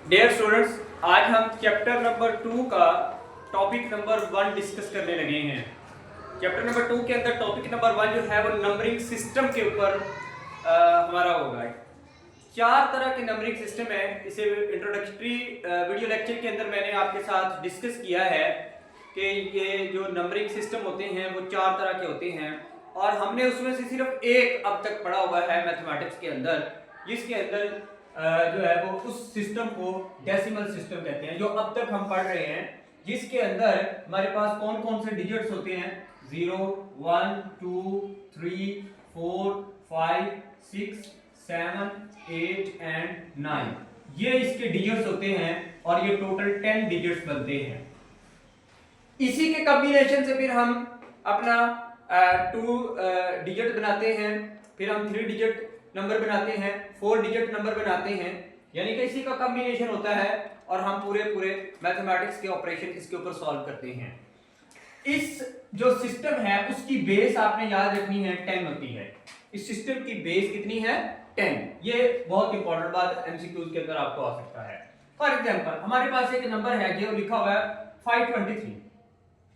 Dear students, आज हम chapter number 2 का टॉपिक नंबर 1 डिस्कस करने लगे हैं। चैप्टर नंबर 2 के अंदर टॉपिक नंबर 1 जो है वो नंबरिंग सिस्टम के ऊपर हमारा होगा। 4 तरह के नंबरिंग सिस्टम है। इसे इंट्रोडक्टरी वीडियो लेक्चर के अंदर मैंने आपके साथ डिस्कस किया है कि ये जो नंबरिंग सिस्टम होते हैं वो 4 तरह के होते हैं और हमने उसमें से सिर्फ एक अब तक पढ़ा हुआ है मैथमेटिक्स के अंदर, जिसके अंदर जो है वो उस सिस्टम को डेसिमल सिस्टम कहते हैं, जो अब तक हम पढ़ रहे हैं, जिसके अंदर हमारे पास कौन कौन से डिजिट्स होते हैं 0, 1, 2, 3, 4, 5, 6, 7, 8 एंड 9। ये इसके डिजिट्स होते हैं और ये टोटल 10 डिजिट्स बनते हैं। इसी के कॉम्बिनेशन से फिर हम अपना 2 डिजिट बनाते हैं, फिर हम 3 डिजिट नंबर बनाते हैं, 4 डिजिट नंबर बनाते हैं, यानी कि इसी का कॉम्बिनेशन होता है और हम पूरे मैथमेटिक्स के ऑपरेशन इसके ऊपर सॉल्व करते हैं। इस जो सिस्टम है उसकी बेस आपने याद रखनी है 10 होती है। इस सिस्टम की बेस कितनी है 10। ये बहुत इंपॉर्टेंट बात एमसीक्यूज के अंदर आपको आ सकता है। फॉर एग्जांपल हमारे पास एक नंबर है जो लिखा हुआ है 523।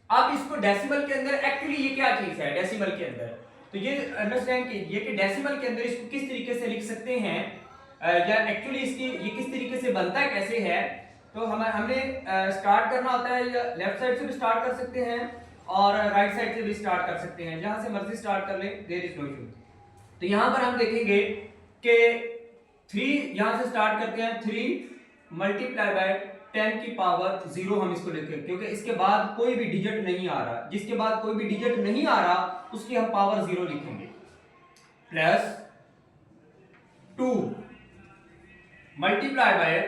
आप इसको डेसिमल के अंदर, एक्चुअली ये क्या चीज है डेसिमल के अंदर, तो ये अंडरस्टैंड कीजिए कि डेसिमल के अंदर इसको किस तरीके से लिख सकते हैं या एक्चुअली इसकी ये किस तरीके से बनता है, कैसे है। तो हमने स्टार्ट करना होता है, या लेफ्ट साइड से भी स्टार्ट कर सकते हैं और राइट साइड से भी स्टार्ट कर सकते हैं, जहां से मर्जी स्टार्ट कर लें, देयर इज नो इशू। तो यहां पर हम देखेंगे कि 3 यहां से स्टार्ट करते हैं, 3 मल्टीप्लाई बाय 10 की पावर 0 हम इसको लिखेंगे, क्योंकि इसके बाद कोई भी डिजिट नहीं आ रहा, जिसके बाद कोई भी डिजिट नहीं आ रहा उसकी हम पावर 0 लिखेंगे, प्लस 2 मल्टीप्लाई बाय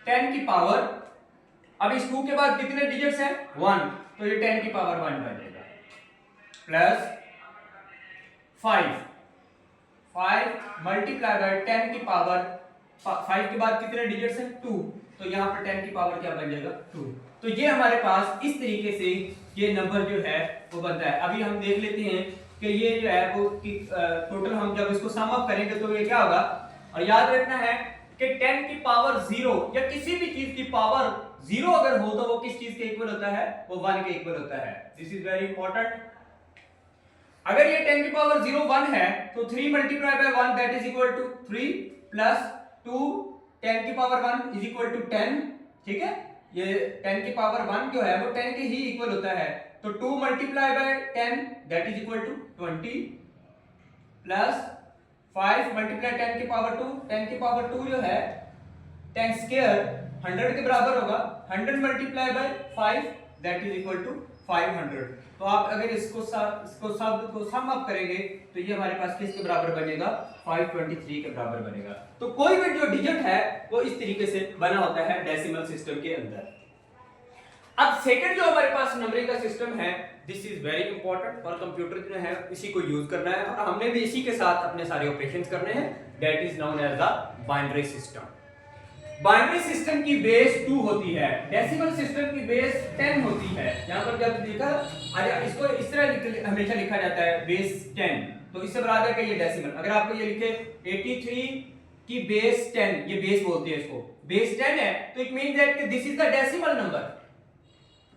10 की पावर, अब इस 2 के बाद कितने डिजिट्स हैं 1, तो ये 10 की पावर 1 बन जाएगा, प्लस 5 मल्टीप्लाई बाय 10 की पावर 5 के बाद कितने डिजिट्स हैं 2, तो यहां पर 10 की पावर क्या बन जाएगा 2। तो ये हमारे पास इस तरीके से ये नंबर जो है वो बनता है। अभी हम देख लेते हैं कि ये जो है वो टोटल हम जब इसको सम अप करेंगे तो ये क्या होगा। और याद रखना है कि 10 की पावर 0 या किसी भी चीज की पावर 0 अगर हो तो वो किस चीज के इक्वल होता है, वो 1 के इक्वल होता है। This is very important. अगर ये 10 की पावर 0 1 है तो 3 multiply by 1 that is equal to 3 plus 2 10 की पावर 1 इज इक्वल टू 10। ठीक है, ये 10 की पावर 1 जो है वो 10 के ही इक्वल होता है, तो 2 multiply by 10 that is equal to 20 plus 5 multiply 10 की पावर 2, 10 की पावर 2 जो है 10 स्क्वायर 100 के बराबर होगा, 100 multiply by 5 that is equal to 500। तो आप अगर इसको शब्द को सम अप करेंगे तो ये हमारे पास किसके बराबर बनेगा 523 के बराबर बनेगा। तो कोई भी जो डिजिट है वो इस तरीके से बना होता है डेसिमल सिस्टम के अंदर। अब सेकंड जो हमारे पास नंबरिंग का सिस्टम है, दिस इज वेरी इंपॉर्टेंट और कंप्यूटर जो है इसी को यूज करना है और हमने भी इसी के साथ अपने सारे ऑपरेशंस करने हैं, that is known as the binary system. Binary system की बेस 2 होती है, डेसिमल सिस्टम की बेस 10 होती है। यहां पर जब देखा इसको इस तरह हमेशा लिखा जाता है बेस 10, तो इससे बता दें कि ये डेसिमल। अगर आपको ये लिखे 83 की बेस 10, ये बेस बोलते हैं इसको, बेस 10 है तो it means that this is the decimal number.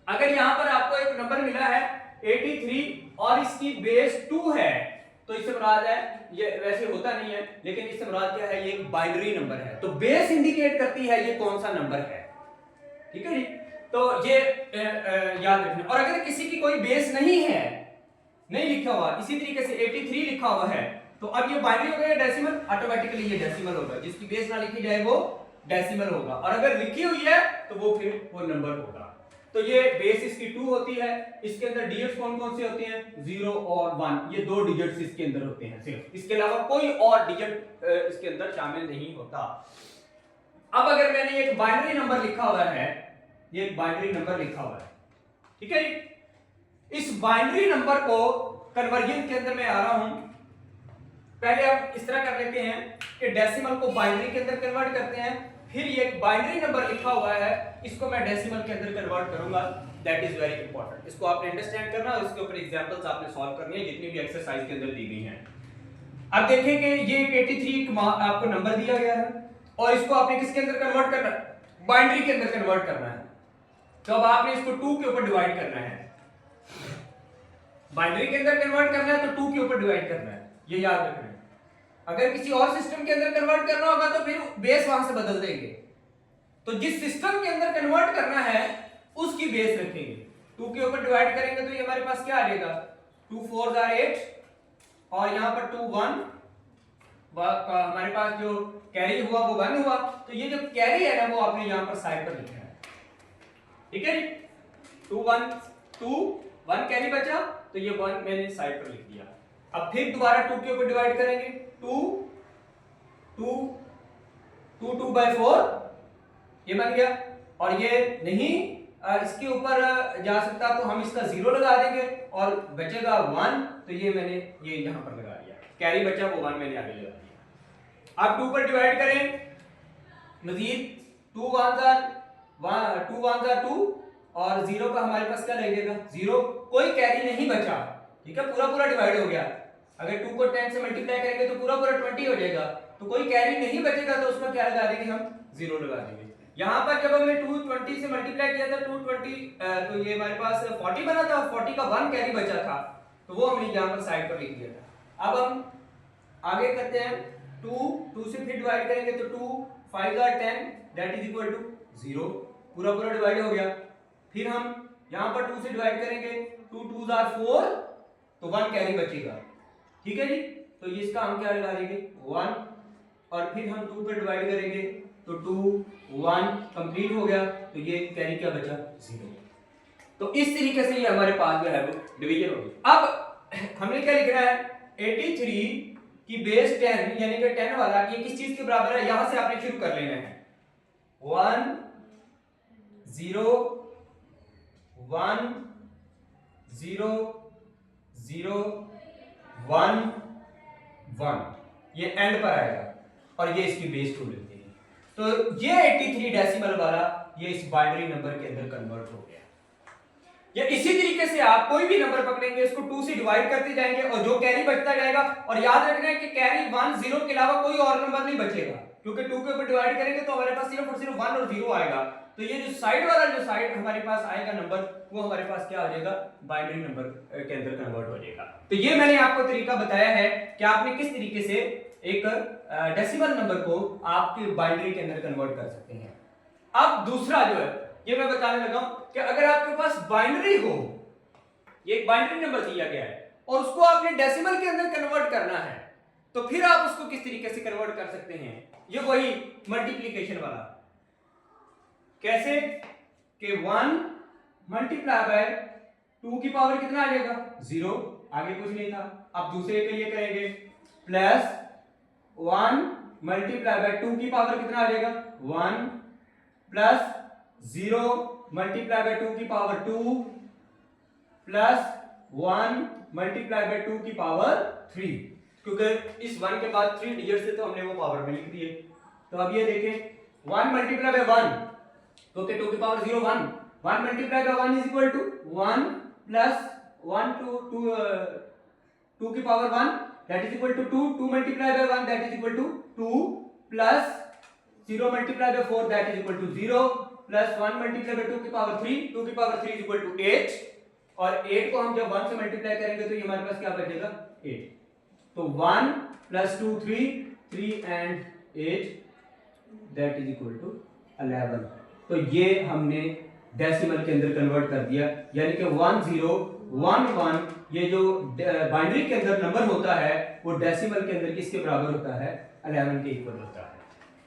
अगर यहां पर आपको एक नंबर मिला है 83 और इसकी बेस 2 है तो इससे मुराद है, ये वैसे होता नहीं है लेकिन इससे मुराद क्या है, ये एक बाइनरी नंबर है, तो बेस इंडिकेट करती है ये कौन सा नंबर है। ठीक है जी, तो ये याद रखना। और अगर किसी की कोई बेस नहीं है, नहीं लिखा हुआ, इसी तरीके से 83 लिखा हुआ है, तो अब ये बाइनरी हो गया डेसिमल, ऑटोमेटिकली ये डेसिमल होगा। जिसकी बेस ना लिखी जाए वो डेसिमल होगा, और अगर लिखी हुई है तो वो फिर वो नंबर होगा। तो ये बेस इसकी 2 होती है। इसके अंदर डिजिट्स कौन कौन से होते हैं 0 और 1, ये 2 डिजिट्स इसके अंदर होते हैं सिर्फ, इसके अलावा कोई और डिजिट इसके अंदर शामिल नहीं होता। अब अगर मैंने एक बाइनरी नंबर लिखा हुआ है, ये एक बाइनरी नंबर लिखा हुआ है, ठीक है, इस बाइनरी नंबर को कन्वर्जन के अंदर मैं आ रहा हूं। पहले आप इस तरह कर लेते हैं कि डेसिमल को बाइनरी के अंदर कन्वर्ट करते हैं, फिर ये एक बाइनरी नंबर लिखा हुआ है, इसको मैं डेसिमल के अंदर कन्वर्ट करूंगा, दैट इज वेरी इंपॉर्टेंट। इसको आपने अंडरस्टैंड करना और इसके ऊपर एग्जांपल्स आपने सॉल्व करनी है जितनी भी एक्सरसाइज के अंदर दी गई हैं। अब देखें कि ये 83 आपको नंबर दिया गया है और इसको आपने किसके अंदर कन्वर्ट करना, बाइनरी के अंदर कन्वर्ट करना है, तो अब आपने इसको 2 के ऊपर डिवाइड करना है। बाइनरी के अंदर कन्वर्ट करना है तो 2 के ऊपर डिवाइड करना है, ये याद रखना है। अगर किसी और सिस्टम के अंदर कन्वर्ट करना होगा तो फिर बेस वहां से बदल देंगे। तो जिस सिस्टम के अंदर कन्वर्ट करना है उसकी बेस रखेंगे। 2 के ऊपर डिवाइड करेंगे तो ये हमारे पास क्या आ जाएगा, 2 4 are 8 और यहां पर 2 1, हमारे पास जो कैरी हुआ वो 1 हुआ, तो ये जो कैरी है ना वो आपने यहां पर साइड पर लिखना है, ठीक है जी। 2 1 2 1 कैरी बचा तो ये 1 मैंने साइड पर लिख दिया। अब फिर दोबारा 2 के ऊपर डिवाइड करेंगे, 2 2 2 2 by 4 ये बन गया, और ये नहीं इसके ऊपर जा सकता तो हम इसका 0 लगा देंगे और बचेगा 1, तो ये मैंने ये यहां पर लगा दिया, कैरी बचा वो 1 मैंने आगे लगा दिया। अब 2 पर डिवाइड करें, मजीद 2 1s are 2 और 0 का हमारे पास क्या लगेगा 0, कोई कैरी नहीं बचा, ठीक है, पूरा डिवाइड हो गया। अगर 2 को 10 से मल्टीप्लाई करेंगे तो पूरा 20 हो जाएगा, तो कोई कैरी नहीं बचेगा तो उसमें क्या लगा देंगे हम 0 लगा देंगे। यहां पर जब हमने 220 से मल्टीप्लाई किया था 220 तो ये हमारे पास 40 बना था, 40 का 1 कैरी बचा था तो वो हमने यहां पर साइड पर लिख दिया था। अब हम आगे करते हैं, 2 से फिर डिवाइड करेंगे तो 2 5 are 10 that is equal to 0, पूरा डिवाइड हो गया। फिर हम यहां पर 2 से डिवाइड करेंगे, 2 2s are 4 तो 1 कैरी बचेगा, ठीक है जी। तो ये इसका हम क्या लगा देंगे 1, और फिर हम 2 पे डिवाइड करेंगे तो 2 1 कंप्लीट हो गया, तो ये कैरी क्या बचा 0। तो इस तरीके से ये हमारे पास जो है वो डिवीजन होगी। अब हमने क्या लिखना है, 83 की बेस 10 यानी कि 10 वाला ये किस चीज के बराबर है, यहां से आपने शुरू कर लेना है, 1 0 1 0 0 1 1, ये एंड पर आएगा और ये इसकी बेस 2 लेते हैं। तो ये 83 डेसिमल वाला ये इस बाइनरी नंबर के अंदर कन्वर्ट हो गया। या इसी तरीके से आप कोई भी नंबर पकड़ेंगे, इसको 2 से डिवाइड करते जाएंगे और जो कैरी बचता जाएगा, और याद रखना है कि कैरी 1 0 के अलावा कोई और नंबर नहीं बचेगा, क्योंकि 2 के ऊपर डिवाइड करेंगे तो हमारे पास सिर्फ और सिर्फ 1 और 0 आएगा। तो ये जो साइड वाला जो साइड हमारे पास आएगा नंबर, वो हमारे पास क्या हो जाएगा, बाइनरी नंबर के अंदर कन्वर्ट हो जाएगा। तो ये मैंने आपको तरीका बताया है कि आपने किस तरीके से एक डेसिमल नंबर को आपके बाइनरी के अंदर कन्वर्ट कर सकते हैं। अब दूसरा जो है ये मैं बताने लगा कि अगर आपके पास बाइनरी हो, ये एक बाइनरी नंबर दिया गया है और उसको आपने डेसिमल के अंदर कन्वर्ट करना है, तो फिर आप उसको किस तरीके से कन्वर्ट कर सकते हैं। ये वही मल्टीप्लिकेशन वाला, कैसे कि 1 मल्टीप्लाई बाय 2 की पावर कितना आ जाएगा 0, आगे कुछ नहीं था। अब दूसरे के लिए करेंगे, प्लस 1 मल्टीप्लाई बाय 2 की पावर कितना आ जाएगा 1, प्लस 0 मल्टीप्लाई बाय 2 की पावर 2, प्लस 1 मल्टीप्लाई बाय 2 की पावर 3, क्योंकि इस 1 के बाद 3 डिजिट से तो हमने वो पावर में लिख दिए। तो अब ये देखें 1 मल्टीप्लाई बाय 1 तो के 2 की power 0 1, 1 multiply by 1 is equal to 1 plus 1 2 की power 1 that is equal to 2, 2 multiply by 1 that is equal to 2, plus 0 multiply by 4 that is equal to 0, plus 1 multiply by 2 की पावर 3, 2 की power 3 is equal to 8, और 8 को हम जब 1 से multiply करेंगे तो ये हमारे पास क्या बचेगा 8। तो 1 plus 2 3 and 8 that is equal to 11। तो ये हमने डेसिमल के अंदर कन्वर्ट कर दिया, यानी कि 1 0 1 1 ये जो बाइनरी के अंदर नंबर होता है वो डेसिमल के अंदर किसके बराबर होता है 11 के इक्वल होता है।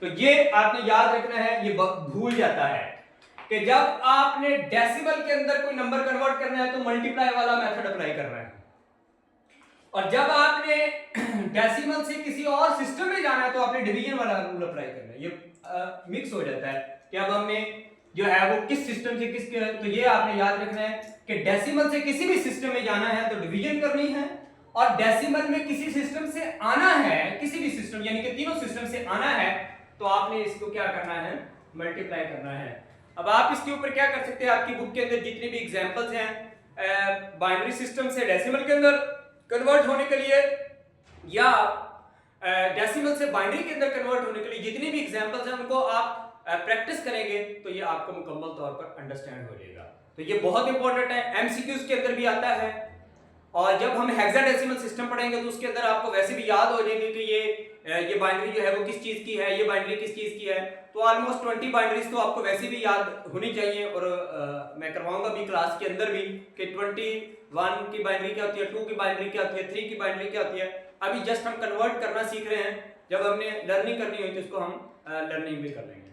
तो ये आपने याद रखना है, ये भूल जाता है कि जब आपने डेसिमल के अंदर कोई नंबर कन्वर्ट करना है तो मल्टीप्लाई वाला मेथड अप्लाई करना है, और जब आपने डेसिमल से किसी और सिस्टम में जाना है तो आपने डिवीजन वाला रूल अप्लाई करना है। ये मिक्स हो जाता है कि अब हमने जो है वो किस सिस्टम से किसके, तो ये आपने याद रखना है कि डेसिमल से किसी भी सिस्टम में जाना है तो डिवीजन करनी है, और डेसिमल में किसी सिस्टम से आना है, किसी भी सिस्टम यानी कि तीनों सिस्टम से आना है तो आपने इसको क्या करना है मल्टीप्लाई करना है। अब आप इसके ऊपर क्या कर सकते हैं, आपकी बुक के अंदर जितने भी एग्जांपल्स हैं बाइनरी सिस्टम से डेसिमल के अंदर कन्वर्ट होने के लिए या डेसिमल से बाइनरी के अंदर कन्वर्ट होने के लिए जितने भी एग्जांपल्स हैं उनको आप प्रैक्टिस करेंगे तो ये आपको मुकम्मल तौर पर अंडरस्टैंड हो जाएगा। तो ये बहुत इंपॉर्टेंट है, एमसीक्यूज के अंदर भी आता है, और जब हम हेक्साडेसिमल सिस्टम पढ़ेंगे तो उसके अंदर आपको वैसे भी याद हो जाएगी कि ये बाइनरी जो है वो किस चीज की है, ये बाइनरी किस चीज की है। तो ऑलमोस्ट 20 बाइनरीज तो आपको वैसे भी याद होनी चाहिए, और मैं करवाऊंगा भी क्लास के अंदर भी कि 21 की बाइनरी क्या होती है, 2 की बाइनरी क्या होती है, 3 की बाइनरी क्या होती है। अभी जस्ट हम कन्वर्ट करना सीख रहे हैं, जब हमने लर्निंग करनी हुई तो इसको हम लर्निंग भी कर लेंगे।